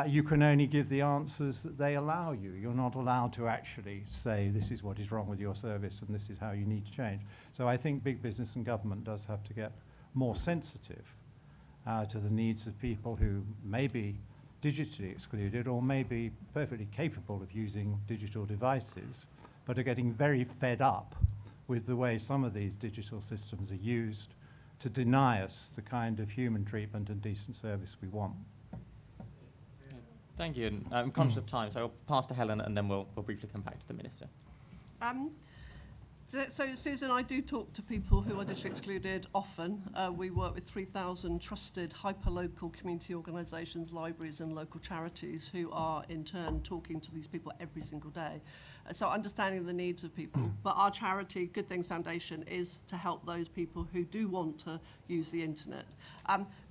you can only give the answers that they allow you. You're not allowed to actually say this is what is wrong with your service and this is how you need to change. So I think big business and government does have to get more sensitive to the needs of people who may be digitally excluded or may be perfectly capable of using digital devices, but are getting very fed up with the way some of these digital systems are used to deny us the kind of human treatment and decent service we want. Thank you. And I'm conscious of time, so I'll pass to Helen and then we'll briefly come back to the Minister. So, Susan, I do talk to people who are digitally excluded often. We work with 3,000 trusted hyper-local community organisations, libraries and local charities who are in turn talking to these people every single day. So understanding the needs of people. But our charity, Good Things Foundation, is to help those people who do want to use the internet.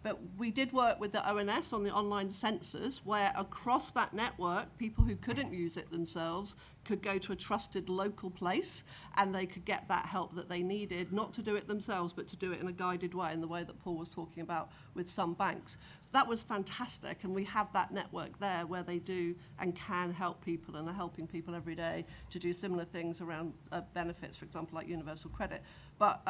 But we did work with the ONS on the online census, where across that network, people who couldn't use it themselves could go to a trusted local place and they could get that help that they needed, not to do it themselves, but to do it in a guided way, in the way that Paul was talking about with some banks. That was fantastic, and we have that network there where they do and can help people and are helping people every day to do similar things around benefits, for example, like universal credit. But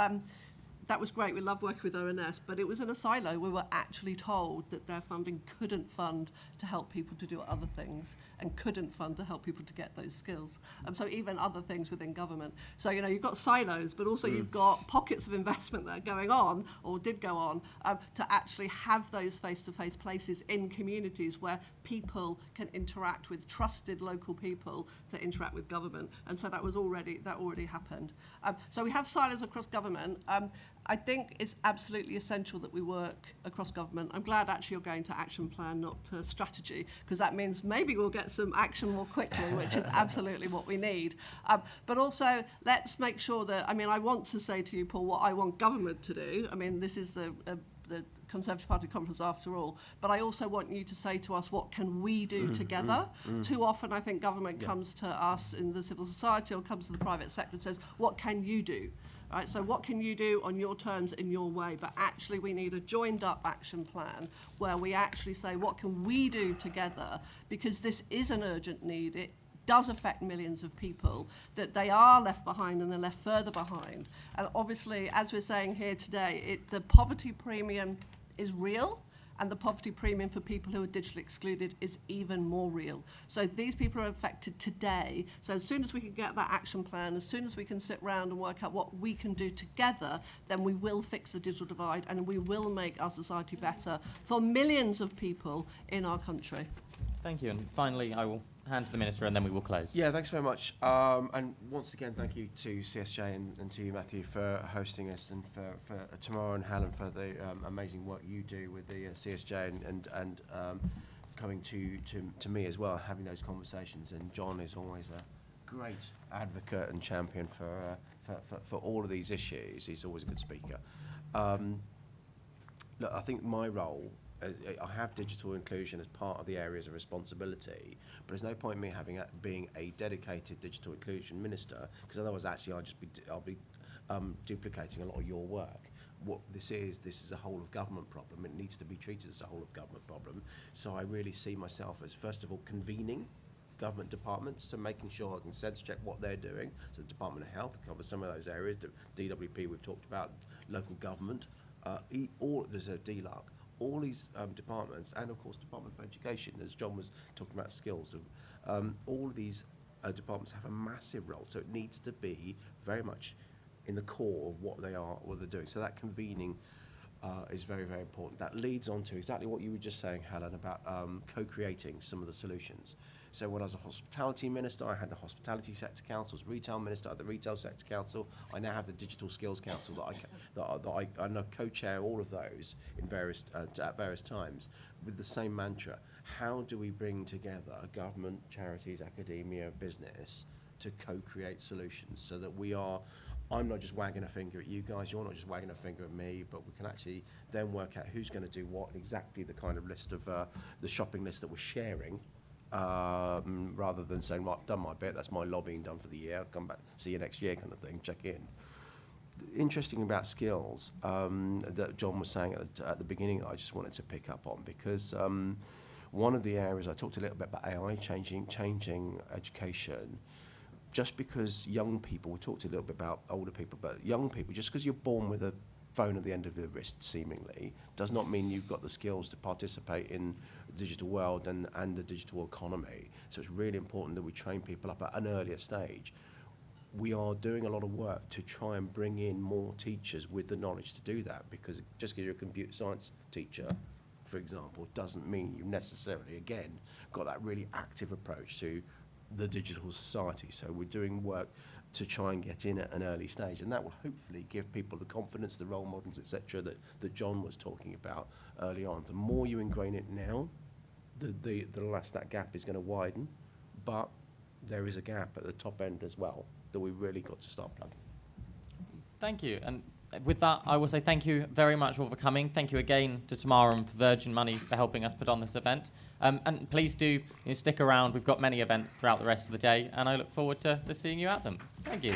that was great. We love working with ONS, but it was in a silo. We were actually told that their funding couldn't fund to help people to do other things and couldn't fund to help people to get those skills. So even other things within government. So, you know, you've got silos, but also you've got pockets of investment that are going on or did go on to actually have those face-to-face places in communities where people can interact with trusted local people to interact with government. And so that already happened. So we have silos across government. I think it's absolutely essential that we work across government. I'm glad actually you're going to action plan, not to strategy, because that means maybe we'll get some action more quickly, which is absolutely what we need. But also, let's make sure that, I mean, I want to say to you, Paul, what I want government to do. I mean, this is the Conservative Party conference after all, but I also want you to say to us, what can we do together? Too often I think government comes to us in the civil society or comes to the private sector and says, what can you do? Right, so what can you do on your terms in your way? But actually we need a joined up action plan where we actually say, what can we do together? Because this is an urgent need. It does affect millions of people, that they are left behind and they're left further behind. And obviously, as we're saying here today, the poverty premium is real, and the poverty premium for people who are digitally excluded is even more real. So these people are affected today. So as soon as we can get that action plan, as soon as we can sit around and work out what we can do together, then we will fix the digital divide and we will make our society better for millions of people in our country. Thank you. And finally, I will hand to the Minister and then we will close. Yeah, thanks very much. And once again, thank you to CSJ and to you, Matthew, for hosting us, and for Tamara and Helen for the amazing work you do with the CSJ and coming to me as well, having those conversations. And John is always a great advocate and champion for all of these issues. He's always a good speaker. Look, I think my role, I have digital inclusion as part of the areas of responsibility, but there's no point in me being a dedicated digital inclusion minister, because otherwise actually I'll be duplicating a lot of your work. What this is a whole of government problem. It needs to be treated as a whole of government problem. So I really see myself as, first of all, convening government departments to making sure I can sense check what they're doing. So the Department of Health covers some of those areas. DWP we've talked about, local government, there's a DLUC. All these departments, and of course Department of Education, as John was talking about skills, all of these departments have a massive role, so it needs to be very much in the core of what they're doing. So that convening is very, very important. That leads on to exactly what you were just saying, Helen, about co-creating some of the solutions. So when I was a hospitality minister, I had the hospitality sector councils. Retail minister, I had the retail sector council. I now have the digital skills council that I co-chair all of those in at various times with the same mantra. How do we bring together government, charities, academia, business to co-create solutions so that I'm not just wagging a finger at you guys, you're not just wagging a finger at me, but we can actually then work out who's going to do what, and exactly the kind of list of the shopping list that we're sharing. Rather than saying, right, I've done my bit, that's my lobbying done for the year, I'll come back, see you next year kind of thing, check in. Interesting about skills that John was saying at the beginning, I just wanted to pick up on, because one of the areas I talked a little bit about AI changing education. Just because young people, we talked a little bit about older people, but young people, just because you're born with a phone at the end of the wrist, seemingly, does not mean you've got the skills to participate in the digital world and the digital economy. So it's really important that we train people up at an earlier stage. we are doing a lot of work to try and bring in more teachers with the knowledge to do that, because just because you're a computer science teacher, for example, doesn't mean you necessarily, again, got that really active approach to the digital society. So we're doing work to try and get in at an early stage, and that will hopefully give people the confidence, the role models, etc., that John was talking about early on. The more you ingrain it now, the less that gap is going to widen, but there is a gap at the top end as well that we've really got to start plugging. Thank you. And with that, I will say thank you very much all for coming. Thank you again to Tamara and for Virgin Money for helping us put on this event. And please do stick around. We've got many events throughout the rest of the day, and I look forward to seeing you at them. Thank you.